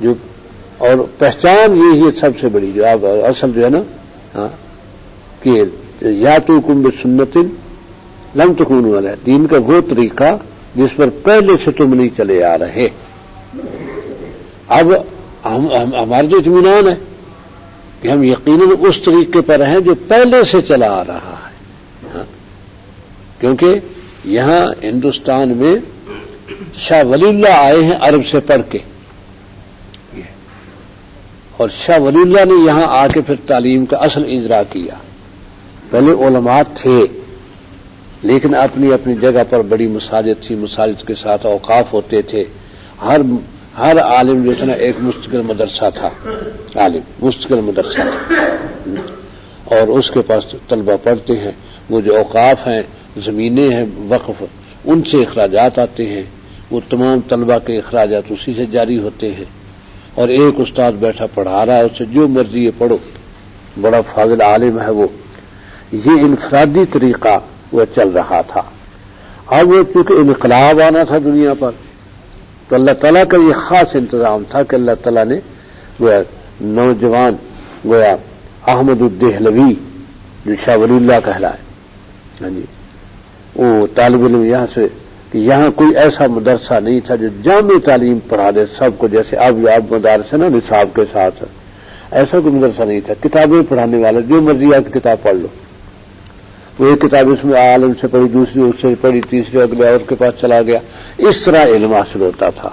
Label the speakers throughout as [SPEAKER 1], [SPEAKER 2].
[SPEAKER 1] جو اور پہچان یہ سب سے بڑی جو آپ اصل جو ہے نا کہ یا تو کم بسنت لم تکونوا علیہ، دین کا وہ طریقہ جس پر پہلے سے تم نہیں چلے آ رہے. اب ہمارا جو اطمینان ہے کہ ہم یقیناً اس طریقے پر ہیں جو پہلے سے چلا آ رہا ہے. کیونکہ یہاں ہندوستان میں شاہ ولی اللہ آئے ہیں عرب سے پڑھ کے، اور شاہ ولی اللہ نے یہاں آ کے پھر تعلیم کا اصل اجرا کیا. پہلے علماء تھے لیکن اپنی اپنی جگہ پر بڑی مساجد تھی، مساجد کے ساتھ اوقاف ہوتے تھے. ہر عالم جو تھا نا ایک مستقل مدرسہ تھا، عالم مستقل مدرسہ تھا، اور اس کے پاس طلبہ پڑھتے ہیں. وہ جو اوقاف ہیں، زمینیں ہیں وقف، ان سے اخراجات آتے ہیں، وہ تمام طلبہ کے اخراجات اسی سے جاری ہوتے ہیں. اور ایک استاد بیٹھا پڑھا رہا ہے، اس سے جو مرضی ہے پڑھو، بڑا فاضل عالم ہے وہ. یہ انفرادی طریقہ وہ چل رہا تھا. اب چونکہ انقلاب آنا تھا دنیا پر، تو اللہ تعالیٰ کا یہ خاص انتظام تھا کہ اللہ تعالیٰ نے گویا نوجوان گویا احمد الدہلوی جو شاہ ولی اللہ کہلائے، وہ طالب علم یہاں سے کہ یہاں کوئی ایسا مدرسہ نہیں تھا جو جامع تعلیم پڑھا دے سب کو، جیسے اب مدارس ہے نا نصاب کے ساتھ، ایسا کوئی مدرسہ نہیں تھا. کتابیں پڑھانے والا جو مرضی آ کے کتاب پڑھ لو. وہ ایک کتاب اس میں عالم سے پڑھی، دوسری اس سے پڑھی، تیسری اگلے اور کے پاس چلا گیا. اس طرح علم حاصل ہوتا تھا.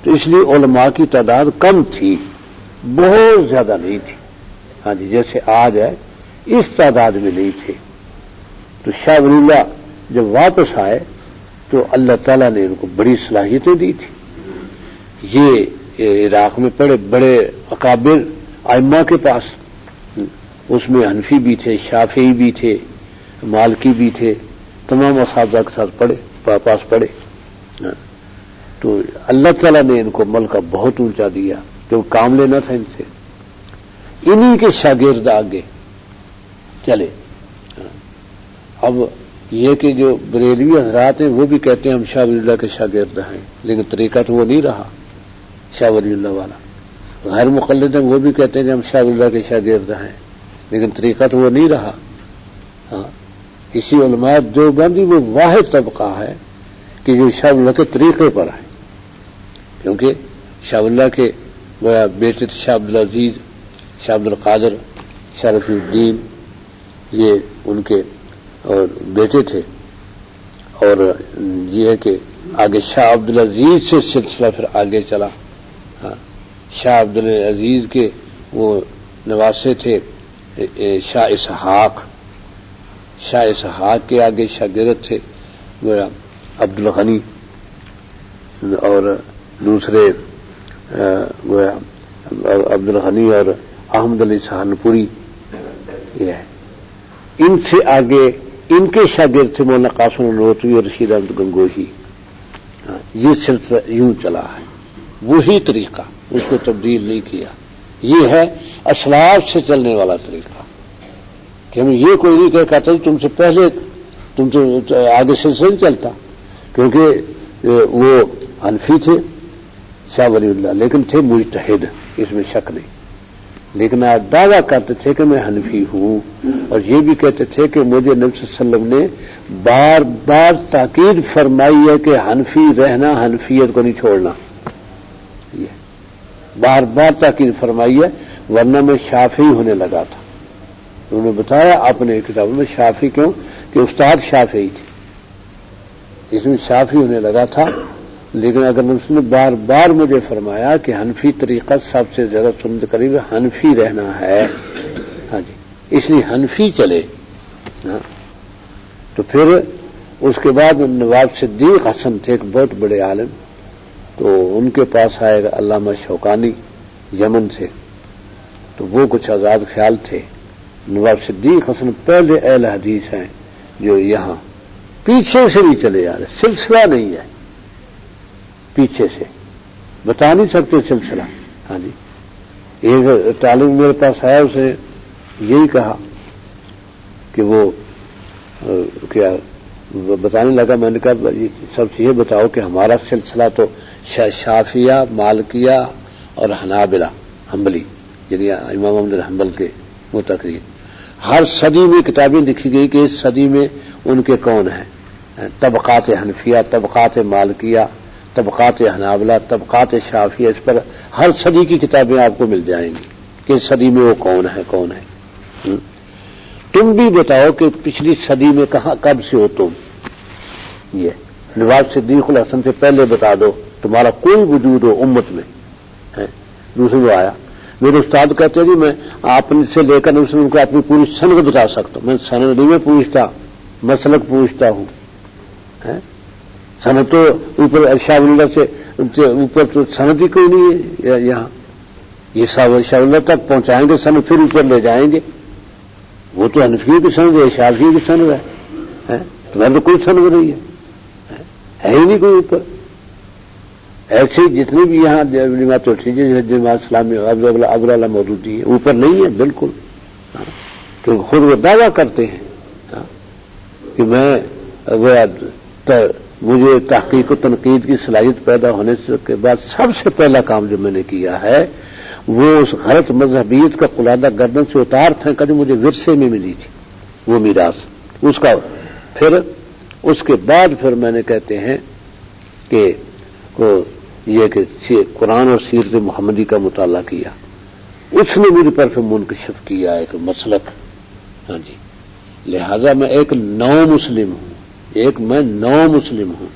[SPEAKER 1] تو اس لیے علماء کی تعداد کم تھی، بہت زیادہ نہیں تھی. جیسے آج ہے اس تعداد میں نہیں تھے. تو شاہ ولی اللہ جب واپس آئے تو اللہ تعالیٰ نے ان کو بڑی صلاحیتیں دی تھی. یہ عراق میں پڑے بڑے اکابر ائمہ کے پاس، اس میں حنفی بھی تھے، شافعی بھی تھے، مالکی بھی تھے، تمام اساتذہ کے ساتھ پاس پڑھے. تو اللہ تعالیٰ نے ان کو ملکہ بہت اونچا دیا، جو کام لینا تھا ان سے. انہی کے شاگرد آگے چلے. اب یہ کہ جو بریلوی حضرات ہیں وہ بھی کہتے ہیں ہم شاہ ولی اللہ کے شاگرد ہیں، لیکن طریقہ تو وہ نہیں رہا شاہ ولی اللہ والا. غیر مقلد ہیں وہ بھی کہتے ہیں کہ ہم شاہ ولی اللہ کے شاگرد ہیں، لیکن طریقہ تو وہ نہیں رہا. اسی علماء دیوبندی وہ واحد طبقہ ہے کہ جو شاہ ولی اللہ کے طریقے پر ہے. کیونکہ شاہ ولی اللہ کے بیٹے شاہ عبدالعزیز، شاہ عبدالقادر، شاہ رفیع الدین، یہ ان کے اور بیٹے تھے. اور یہ ہے کہ آگے شاہ عبدالعزیز سے سلسلہ پھر آگے چلا. شاہ عبدالعزیز کے وہ نواسے تھے شاہ اسحاق. شاہ اسحاق کے آگے شاگرد تھے گویا عبدالغنی، اور دوسرے گویا عبدالغنی اور احمد علی سہارنپوری. یہ ہے ان سے آگے ان کے شاگرد تھے مولانا قاسم نانوتوی اور رشید احمد گنگوہی. یہ سلسلہ یوں چلا ہے، وہی طریقہ، اس کو تبدیل نہیں کیا. یہ ہے اسلاف سے چلنے والا طریقہ کہ ہمیں یہ کوئی نہیں کہتا تم سے پہلے تم سے آگے سلسلہ نہیں چلتا. کیونکہ وہ حنفی تھے شاہ ولی اللہ، لیکن تھے مجتہد، اس میں شک نہیں. لیکن آپ دعویٰ کرتے تھے کہ میں حنفی ہوں، اور یہ بھی کہتے تھے کہ مجھے نبی صلی اللہ علیہ وسلم نے بار بار تاکید فرمائی ہے کہ حنفی رہنا، حنفیت کو نہیں چھوڑنا. یہ بار بار تاکید فرمائی ہے، ورنہ میں شافعی ہونے لگا تھا. انہوں نے بتایا اپنے کتابوں میں شافعی کیوں کہ استاد شافعی تھے، اس میں شافعی ہونے لگا تھا. لیکن اگر اس نے بار بار مجھے فرمایا کہ حنفی طریقہ سب سے زیادہ سنت قریب حنفی رہنا ہے، اس لیے حنفی چلے. تو پھر اس کے بعد نواب صدیق حسن تھے ایک بہت بڑے عالم، تو ان کے پاس آئے گا علامہ شوکانی یمن سے، تو وہ کچھ آزاد خیال تھے. نواب صدیق حسن پہلے اہل حدیث ہیں جو یہاں پیچھے سے بھی چلے جا رہے، سلسلہ نہیں ہے، پیچھے سے بتا نہیں سکتے سلسلہ. ایک طالب میرے پاس آیا، اسے یہی کہا کہ وہ کیا بتانے لگا. میں نے کہا سب سے یہ بتاؤ کہ ہمارا سلسلہ تو شافیہ، مالکیہ اور حنابلہ، حنبلی، یعنی امام احمد بن حنبل کے متقرین. ہر صدی میں کتابیں لکھی گئی کہ اس صدی میں ان کے کون ہیں، طبقات حنفیہ، طبقات مالکیہ، طبقات حنابلہ، طبقات شافیہ. اس پر ہر صدی کی کتابیں آپ کو مل جائیں گی کہ اس صدی میں وہ کون ہے. تم بھی بتاؤ کہ پچھلی صدی میں کب سے ہو تم. یہ نواز صدیق الحسن سے پہلے بتا دو تمہارا کوئی وجود ہو امت میں. دوسرے وہ آیا، میرے استاد کہتے ہیں جی میں آپ سے لے کر نبی کو اپنی پوری سند بتا سکتا ہوں. میں سند نہیں میں پوچھتا، مسلک پوچھتا ہوں. سند تو اوپر شاہ اللہ سے اوپر تو سند ہی کوئی نہیں ہے یہاں. یہ شاہ اللہ تک پہنچائیں گے سند، پھر اوپر لے جائیں گے. وہ تو حنفی کی سند ہے، شافعی کی سند ہے. تمہارے تو کوئی سند نہیں ہے ہی نہیں کوئی اوپر. ایسے جتنے بھی یہاں جماعت اٹھی جماعت اسلامی ابراللہ مودودی ہے، اوپر نہیں ہے بالکل. کیونکہ خود وہ دعویٰ کرتے ہیں کہ مجھے تحقیق و تنقید کی صلاحیت پیدا ہونے کے بعد سب سے پہلا کام جو میں نے کیا ہے وہ اس غلط مذہبیت کا قلادہ گردن سے اتار پھینکا جو مجھے ورثے میں ملی تھی، وہ میراث اس کا. پھر اس کے بعد پھر میں نے کہتے ہیں کہ یہ کہ قرآن اور سیرت محمدی کا مطالعہ کیا. اس نے مجھ پر پھر منکشف کیا ایک مسلک. ہاں جی، لہذا میں ایک نو مسلم ہوں، میں نو مسلم ہوں،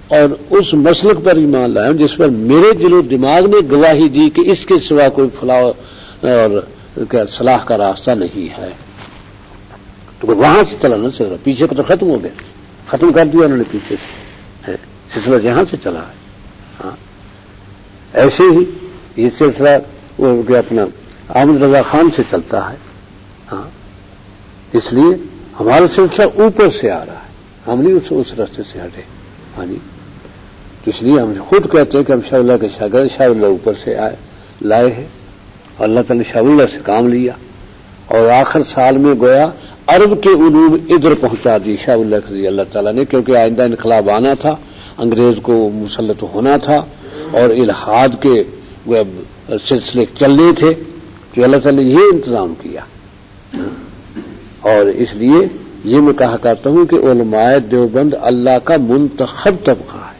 [SPEAKER 1] اور اس مسلک پر ایمان لایا ہوں جس پر میرے دل و دماغ نے گواہی دی کہ اس کے سوا کوئی فلاح اور صلاح کا راستہ نہیں ہے. تو وہاں سے چلا نہ چل رہا، پیچھے کو تو ختم ہو گیا، ختم کر دیا انہوں نے پیچھے سے. سلسلہ جہاں سے چلا ہے. ہاں ایسے ہی یہ سلسلہ وہ اپنا احمد رضا خان سے چلتا ہے. ہاں اس لیے ہمارا سلسلہ اوپر سے آ رہا ہے، ہم نہیں اس راستے سے ہٹے. ہاں جی، تو اس لیے ہم خود کہتے ہیں کہ ہم شاہ اللہ کے شاگرد، شاہ اللہ اوپر سے لائے ہیں. اللہ تعالی نے شاہ اللہ سے کام لیا اور آخر سال میں گویا عرب کے علوم ادھر پہنچا دی شاہ اللہ رضی اللہ تعالیٰ نے، کیونکہ آئندہ انقلاب آنا تھا، انگریز کو مسلط ہونا تھا اور الحاد کے سلسلے چلنے تھے. تو اللہ تعالیٰ نے یہ انتظام کیا. اور اس لیے یہ میں کہا کرتا ہوں کہ علماء دیوبند اللہ کا منتخب طبقہ ہے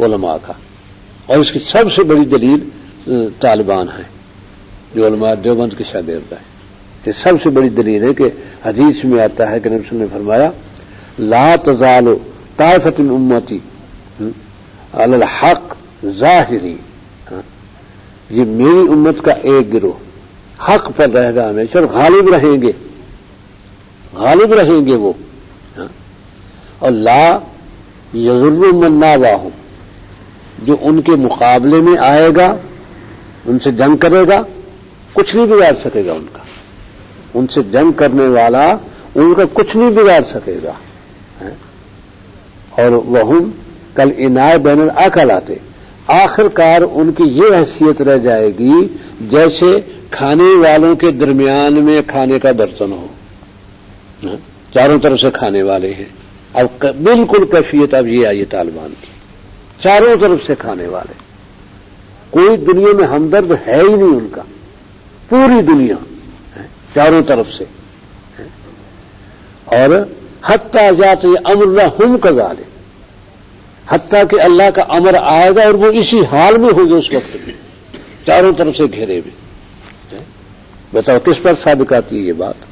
[SPEAKER 1] علماء کا، اور اس کی سب سے بڑی دلیل طالبان ہے جو علماء دیوبند کے شاگرد ہیں. کہ سب سے بڑی دلیل ہے کہ حدیث میں آتا ہے کہ نبی صلی اللہ علیہ وسلم نے فرمایا لا تزال طائفۃ من امتی علی الحق ظاہری. یہ میری امت کا ایک گروہ حق پر رہے گا ہمیشہ، اور غالب رہیں گے وہ. اور لا یضر من ناواہم، جو ان کے مقابلے میں آئے گا، ان سے جنگ کرے گا، کچھ نہیں بگاڑ سکے گا ان کا. ان سے جنگ کرنے والا ان کا کچھ نہیں بگاڑ سکے گا. اور وہم کل انائے بین الاکلات، آخر کار ان کی یہ حیثیت رہ جائے گی جیسے کھانے والوں کے درمیان میں کھانے کا برتن ہو، چاروں طرف سے کھانے والے ہیں. اب بالکل کیفیت اب یہ آئی طالبان کی، چاروں طرف سے کھانے والے، کوئی دنیا میں ہمدرد ہے ہی نہیں ان کا، پوری دنیا چاروں طرف سے. اور حتیٰ جاتے امر ہم کذالک، حتیٰ کہ اللہ کا امر آئے گا اور وہ اسی حال میں ہوں گے اس وقت بھی، چاروں طرف سے گھیرے ہوئے. بتاؤ کس پر صادق آتی ہے یہ بات؟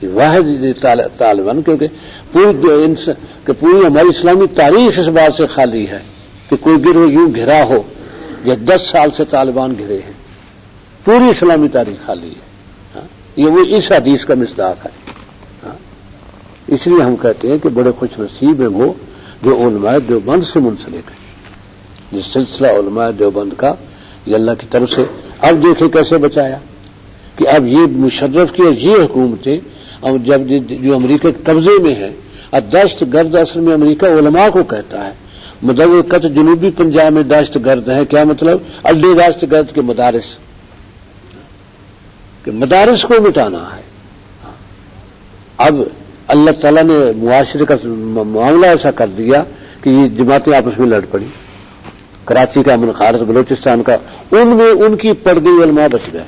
[SPEAKER 1] یہ واحد طالبان، کیونکہ پوری ہماری اسلامی تاریخ اس بات سے خالی ہے کہ کوئی گروہ یوں گھرا ہو جو 10 سال سے طالبان گھرے ہیں. پوری اسلامی تاریخ خالی ہے. یہ وہ اس حدیث کا مصداق ہے. اس لیے ہم کہتے ہیں کہ بڑے خوش نصیب ہیں وہ جو علماء دیوبند سے منسلک ہیں. یہ سلسلہ علماء دیوبند کا یہ اللہ کی طرف سے. اب دیکھیں کیسے بچایا کہ اب یہ مشرف کی اور یہ حکومتیں اب جب جو امریکہ کے قبضے میں ہے، اب دہشت گرد اصل میں امریکہ علماء کو کہتا ہے. مدوقت جنوبی پنجاب میں دہشت گرد ہے، کیا مطلب؟ اڈے دہشت گرد کے مدارس کو مٹانا ہے. اب اللہ تعالیٰ نے معاشرے کا معاملہ ایسا کر دیا کہ یہ جماعتیں آپس میں لڑ پڑی. کراچی کا امن خارج بلوچستان کا، ان میں ان کی پڑ گئی علماء بچ گئے.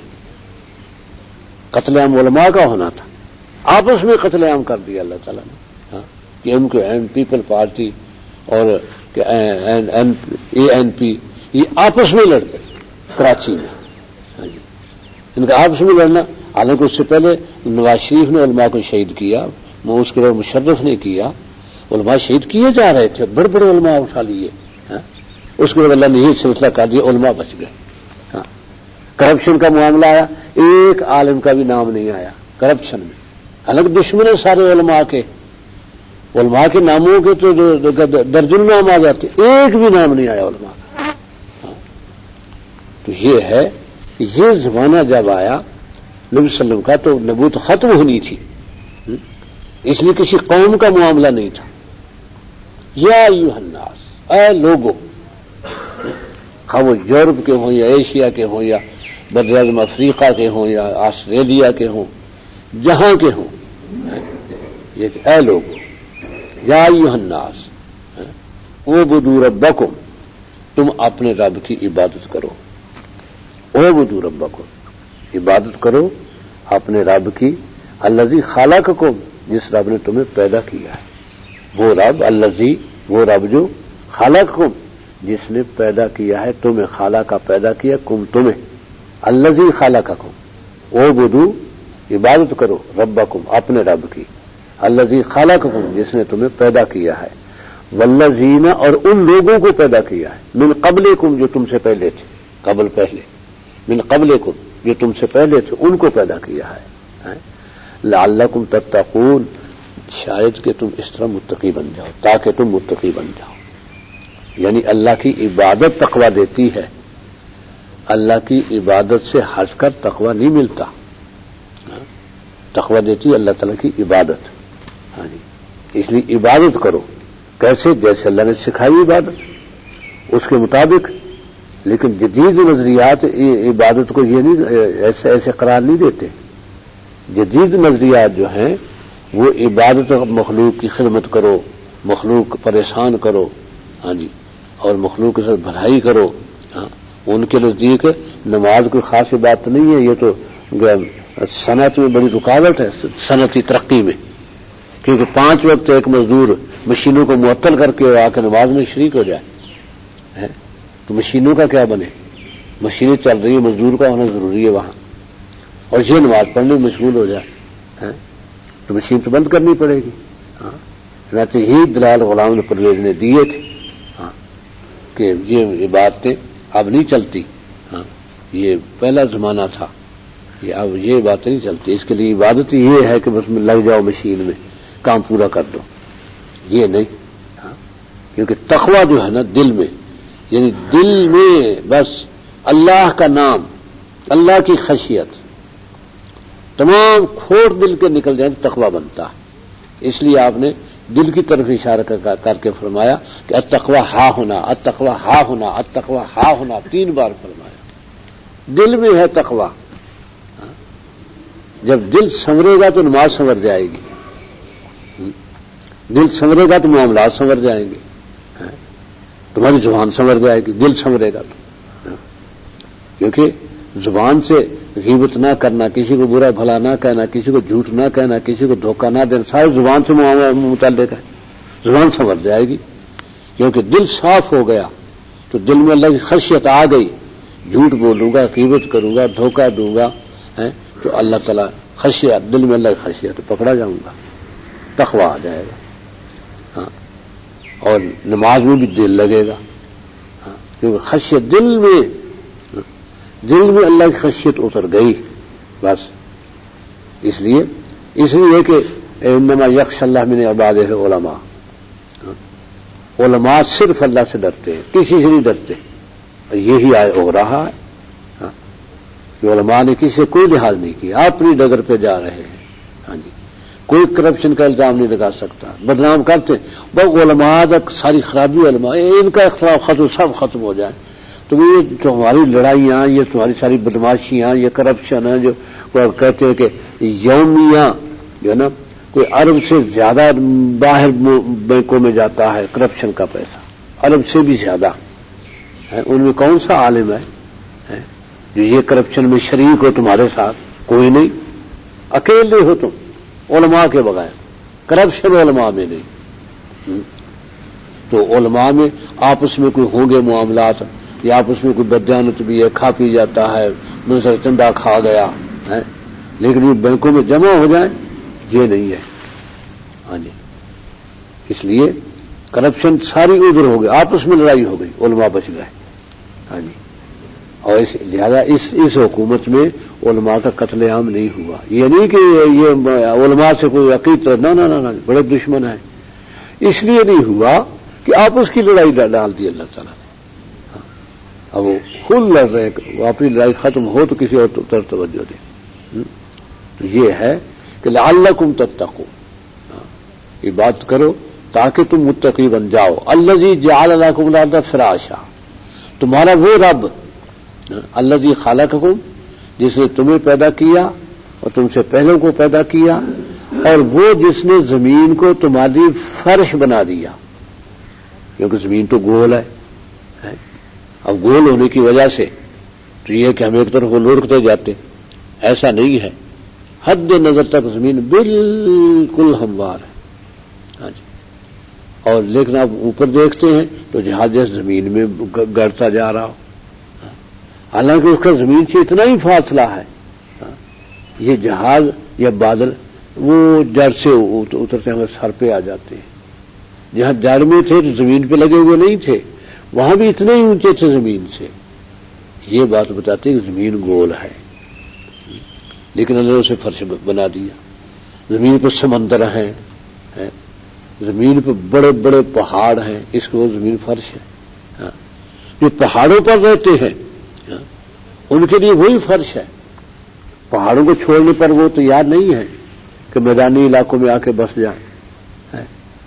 [SPEAKER 1] قتل عام علماء کا ہونا تھا، آپس میں قتل عام کر دیا اللہ تعالیٰ نے. کہ ان کو پیپل پارٹی اور ANP یہ آپس میں لڑ گئے کراچی میں. ان کا آپس میں لڑنا، حالانکہ اس سے پہلے نواز شریف نے علماء کو شہید کیا، اس کے بعد مشرف نے کیا، علماء شہید کیے جا رہے تھے، بڑے بڑے علماء اٹھا لیے. اس کے بعد اللہ نے یہ سلسلہ کر دیا، علماء بچ گئے. کرپشن کا معاملہ آیا، ایک عالم کا بھی نام نہیں آیا کرپشن میں. حالانکہ دشمن ہے سارے علماء کے ناموں کے تو درجن نام آ جاتے، ایک بھی نام نہیں آیا علماء کا. تو یہ ہے، یہ زمانہ جب آیا نبی صلی اللہ علیہ وسلم کا تو نبوت ختم ہونی تھی، اس لیے کسی قوم کا معاملہ نہیں تھا. یا ایھا الناس، اے لوگوں، خواہ وہ یورپ کے ہوں یا ایشیا کے ہوں یا براعظم افریقہ کے ہوں یا آسٹریلیا کے ہوں، جہاں کے ہوں، یہ کہ اے لوگوں، یا ایھا الناس اعبدوا ربکم، تم اپنے رب کی عبادت کرو. اعبدوا ربکم، عبادت کرو اپنے رب کی، الذی خلقکم، جس رب نے تمہیں پیدا کیا ہے. وہ رب الذی، وہ رب جو خلقکم، جس نے پیدا کیا ہے تمہیں، خالق کا پیدا کیا، کم تمہیں، الذی خلقکم. اعبدوا، عبادت کرو، ربکم، اپنے رب کی، الذی خلقکم، جس نے تمہیں پیدا کیا ہے، والذین، اور ان لوگوں کو پیدا کیا ہے، من قبلکم، جو تم سے پہلے تھے، قبل پہلے، من قبلکم، جو تم سے پہلے تھے ان کو پیدا کیا ہے، لعلکم تتقون، شاید کہ تم اس طرح متقی بن جاؤ، تاکہ تم متقی بن جاؤ. یعنی اللہ کی عبادت تقویٰ دیتی ہے، اللہ کی عبادت سے ہٹ کر تقویٰ نہیں ملتا. تقویٰ دیتی ہے اللہ تعالیٰ کی عبادت. اس لیے عبادت کرو، کیسے؟ جیسے اللہ نے سکھائی عبادت، اس کے مطابق. لیکن جدید نظریات عبادت کو یہ نہیں ایسے قرار نہیں دیتے. جدید نظریات جو ہیں وہ عبادت مخلوق کی خدمت کرو، مخلوق پریشان کرو، اور مخلوق کے ساتھ بھلائی کرو. ان کے نزدیک نماز کوئی خاص بات نہیں ہے، یہ تو صنعت میں بڑی رکاوٹ ہے، صنعتی ترقی میں. کیونکہ 5 وقت ایک مزدور مشینوں کو معطل کر کے آ کے نماز میں شریک ہو جائے، تو مشینوں کا کیا بنے؟ مشینیں چل رہی ہیں، مزدور کا ہونا ضروری ہے وہاں، اور یہ نماز پڑھنے میں مشغول ہو جائے تو مشین تو بند کرنی پڑے گی. چنانچہ ہی دلال غلام پرویز نے دیے تھے کہ یہ باتیں اب نہیں چلتی. یہ پہلا زمانہ تھا، یہ اب یہ باتیں نہیں چلتی. اس کے لیے عبادت یہ ہے کہ بس میں لگ جاؤ مشین میں، کام پورا کر دو، یہ نہیں. کیونکہ تقویٰ جو ہے نا دل میں، یعنی دل میں بس اللہ کا نام، اللہ کی خشیت، تمام کھوٹ دل کے نکل جائیں تو تقویٰ بنتا ہے. اس لیے آپ نے دل کی طرف اشارہ کر کے فرمایا کہ التقویٰ ہا ہونا، التقویٰ ہا ہونا، التقویٰ ہا ہونا 3 بار فرمایا. دل میں ہے تقویٰ. جب دل سنورے گا تو نماز سنور جائے گی، دل سنورے گا تو معاملات سنور جائیں گے، تمہاری زبان سنور جائے گی. دل سنورے گا تو، کیونکہ زبان سے غیبت نہ کرنا، کسی کو برا بھلا نہ کہنا، کسی کو جھوٹ نہ کہنا، کسی کو دھوکہ نہ دینا، سارے زبان سے متعلق ہے. زبان سنور جائے گی کیونکہ دل صاف ہو گیا تو دل میں اللہ کی خشیت آ گئی. جھوٹ بولوں گا، غیبت کروں گا، دھوکہ دوں گا تو اللہ تعالیٰ خشیت، دل میں اللہ کی خشیت، پکڑا جاؤں گا، تقویٰ آ جائے گا. اور نماز میں بھی دل لگے گا، کیونکہ خشیت دل میں اللہ کی خشیت اتر گئی بس. اس لیے کہ انما یخشی اللہ من عبادہ علماء، علماء صرف اللہ سے ڈرتے ہیں، کسی سے نہیں ڈرتے. یہی ہو رہا ہے کہ علماء نے کسی سے کوئی لحاظ نہیں کیا، اپنی ڈگر پہ جا رہے ہیں. کوئی کرپشن کا الزام نہیں لگا سکتا، بدنام کرتے بس علماء تک ساری خرابی علماء، ان کا اختلاف ختم، سب ختم ہو جائے. تو یہ جو ہماری لڑائیاں، یہ تمہاری ساری بدماشیاں، یہ کرپشن ہے جو کہتے ہیں کہ یومیہ جو ہے نا کوئی ارب سے زیادہ باہر بینکوں میں جاتا ہے کرپشن کا پیسہ، ارب سے بھی زیادہ. ان میں کون سا عالم ہے جو یہ کرپشن میں شریک ہو تمہارے ساتھ؟ کوئی نہیں، اکیلے ہو تم علماء کے بغیر، کرپشن علماء میں نہیں۔ تو علماء میں آپس میں کوئی ہوں گے معاملات، یا آپس میں کوئی بدیانت بھی ہے، کھا پی جاتا ہے، مثلا چندہ کھا گیا ہے، لیکن یہ بینکوں میں جمع ہو جائیں یہ نہیں ہے۔ ہاں جی، اس لیے کرپشن ساری ادھر ہو گئی، آپس میں لڑائی ہو گئی، علماء بچ گئے۔ ہاں جی، اور لہذا اس حکومت میں علماء کا قتل عام نہیں ہوا۔ یہ نہیں کہ یہ علماء سے کوئی عقیدت، نہ بڑے دشمن ہیں، اس لیے نہیں ہوا کہ آپس کی لڑائی ڈال دی اللہ تعالیٰ نے۔ اب وہ خود لڑ رہے ہیں، وہ اپنی لڑائی ختم ہو تو کسی اور طرف توجہ دیں۔ تو یہ ہے کہ لعلکم تتقون، یہ بات کرو تاکہ تم متقی بن جاؤ۔ الذی جعل لکم الارض فراشا، تمہارا وہ رب الذی خلقکم، جس نے تمہیں پیدا کیا اور تم سے پہلوں کو پیدا کیا، اور وہ جس نے زمین کو تمہاری فرش بنا دیا، کیونکہ زمین تو گول ہے۔ اب گول ہونے کی وجہ سے تو یہ کہ ہم ایک طرف کو لڑکتے جاتے، ایسا نہیں ہے، حد نظر تک زمین بالکل ہموار ہے۔ ہاں جی، اور لیکن اب اوپر دیکھتے ہیں تو جہاز جیسے زمین میں گڑتا جا رہا ہو، حالانکہ اس کا زمین سے اتنا ہی فاصلہ ہے۔ یہ جہاز یا بادل وہ جڑ سے اترتے ہمیں سر پہ آ جاتے ہیں، جہاں جڑ میں تھے تو زمین پہ لگے ہوئے نہیں تھے، وہاں بھی اتنے ہی اونچے تھے زمین سے۔ یہ بات بتاتے کہ زمین گول ہے، لیکن اللہ نے اسے فرش بنا دیا۔ زمین پہ سمندر ہیں، زمین پہ بڑے بڑے پہاڑ ہیں، اس کو زمین فرش ہے۔ جو پہاڑوں پر رہتے ہیں ان کے لیے وہی فرش ہے، پہاڑوں کو چھوڑنے پر وہ تیار نہیں ہے کہ میدانی علاقوں میں آ کے بس جائیں۔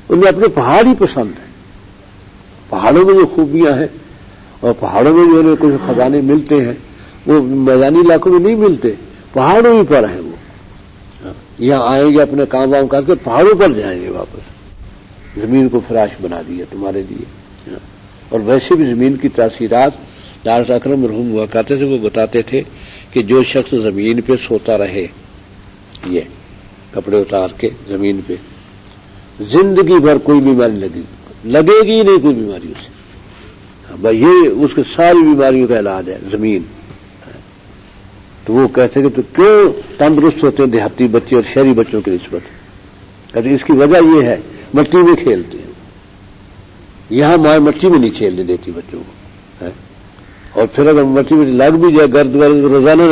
[SPEAKER 1] انہیں اپنے پہاڑ ہی پسند ہیں، پہاڑوں میں جو خوبیاں ہیں اور پہاڑوں میں جو کچھ خزانے ملتے ہیں وہ میدانی علاقوں میں نہیں ملتے، پہاڑوں ہی پر ہیں۔ وہ یہاں آئیں گے اپنے کام وام کر کے پہاڑوں پر جائیں گے واپس۔ زمین کو فراش بنا دیا تمہارے لیے۔ اور ویسے بھی زمین کی تاثیرات ڈاکٹر اکرم مرحوم ہوا کرتے تھے، وہ بتاتے تھے کہ جو شخص زمین پہ سوتا رہے، یہ کپڑے اتار کے زمین پہ، زندگی بھر کوئی بیماری لگے گی ہی نہیں، کوئی بیماری اسے، بھائی یہ اس کے ساری بیماریوں کا علاج ہے زمین۔ تو وہ کہتے کہ تو کیوں تندرست ہوتے ہیں دیہاتی بچے اور شہری بچوں کی نسبت؟ کہتے اس کی وجہ یہ ہے مٹی میں کھیلتے ہیں، یہاں مائیں مٹی میں نہیں کھیلنے دیتی بچوں کو، اور پھر اگر مٹی میں لگ بھی جائے گرد ورد روزانہ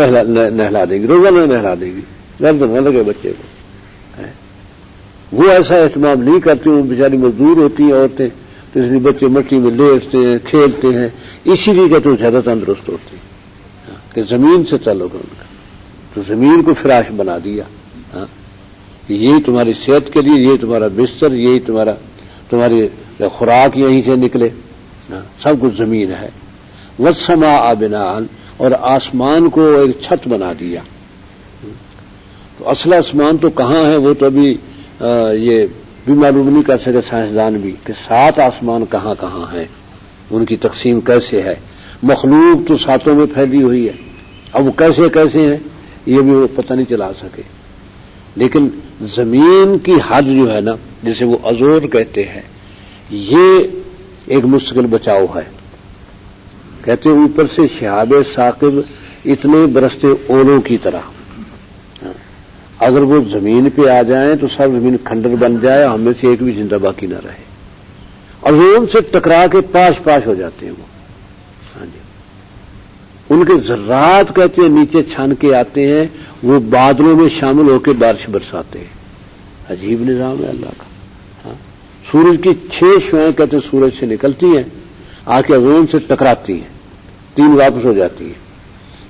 [SPEAKER 1] نہلا دیں گی، روزانہ نہلا دیں گی، گرد نہ لگے بچے کو۔ وہ ایسا اہتمام نہیں کرتی، وہ بیچاری مزدور ہوتی ہیں عورتیں، تو اس لیے بچے مٹی میں لیٹتے ہیں، کھیلتے ہیں، اسی لیے کہ تو زیادہ تندرست ہوتے ہیں کہ زمین سے تعلق ہے ان کا۔ تو زمین کو فراش بنا دیا، یہی تمہاری صحت کے لیے، یہی تمہارا بستر، یہی تمہاری خوراک یہیں سے نکلے، سب کچھ زمین ہے۔ والسماء بناء، اور آسمان کو ایک چھت بنا دیا۔ تو اصل آسمان تو کہاں ہے وہ تو ابھی یہ بھی معلوم نہیں کر سکے سائنسدان بھی کہ 7 آسمان کہاں کہاں ہیں، ان کی تقسیم کیسے ہے۔ مخلوق تو 7 میں پھیلی ہوئی ہے، اب وہ کیسے کیسے ہیں یہ بھی وہ پتہ نہیں چلا سکے، لیکن زمین کی حد جو ہے نا، جسے وہ ازور کہتے ہیں، یہ ایک مستقل بچاؤ ہے۔ کہتے ہیں اوپر سے شہاب ثاقب اتنے برستے اولوں کی طرح، اگر وہ زمین پہ آ جائیں تو سب زمین کھنڈر بن جائے، ہم میں سے ایک بھی زندہ باقی نہ رہے، اور وہ ان سے ٹکرا کے پاش پاش ہو جاتے ہیں وہ۔ ہاں جی، ان کے ذرات کہتے ہیں نیچے چھن کے آتے ہیں، وہ بادلوں میں شامل ہو کے بارش برساتے ہیں۔ عجیب نظام ہے اللہ کا۔ سورج کی 6 شعاعیں کہتے ہیں سورج سے نکلتی ہیں، آ کے اذون سے ٹکراتی ہیں، 3 واپس ہو جاتی ہیں۔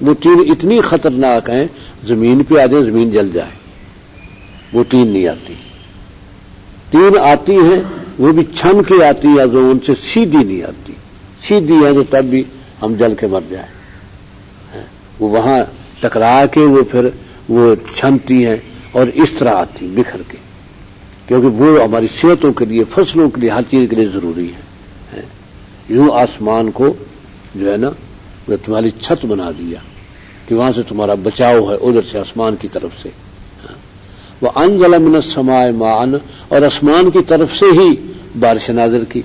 [SPEAKER 1] وہ 3 اتنی خطرناک ہیں، زمین پہ آ جائیں زمین جل جائے، وہ 3 نہیں آتی۔ 3 آتی ہیں، وہ بھی چھن کے آتی ہیں اذون سے، سیدھی نہیں آتی، سیدھی ہے تو تب بھی ہم جل کے مر جائیں۔ وہ وہاں ٹکرا کے وہ پھر وہ چھنتی ہیں اور اس طرح آتی بکھر کے، کیونکہ وہ ہماری صحتوں کے لیے، فصلوں کے لیے، ہر چیز کے لیے ضروری ہے۔ یوں آسمان کو جو ہے نا وہ تمہاری چھت بنا دیا کہ وہاں سے تمہارا بچاؤ ہے ادھر سے آسمان کی طرف سے. وَأَنزَلَ مِنَ السَّمَاءِ مَاءً اور آسمان کی طرف سے ہی بارش نازل کی.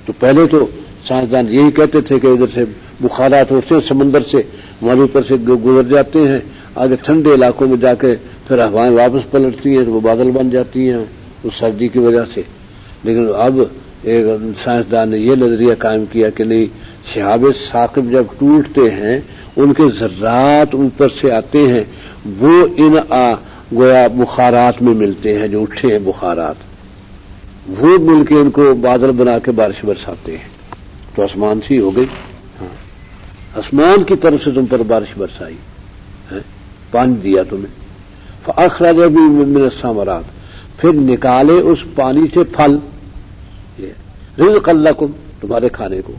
[SPEAKER 1] تو پہلے تو سائنسدان یہی کہتے تھے کہ ادھر سے بخارات اٹھتے ہیں سمندر سے ہمارے اوپر سے گزر جاتے ہیں آگے ٹھنڈے علاقوں میں جا کے پھر ہوائیں واپس پلٹتی ہیں تو وہ بادل بن جاتی ہیں اس سردی کی وجہ سے. لیکن اب ایک سائنسدان نے یہ نظریہ قائم کیا کہ نہیں شہاب ثاقب جب ٹوٹتے ہیں ان کے ذرات اوپر سے آتے ہیں وہ ان گویا بخارات میں ملتے ہیں جو اٹھے ہیں بخارات وہ مل کے ان کو بادل بنا کے بارش برساتے ہیں. تو آسمان سی ہو گئی. ہاں آسمان کی طرف سے تم پر بارش برسائی پانی دیا تمہیں. فأخرج بھی من الثمرات پھر نکالے اس پانی سے پھل رزقا لکم تمہارے کھانے کو.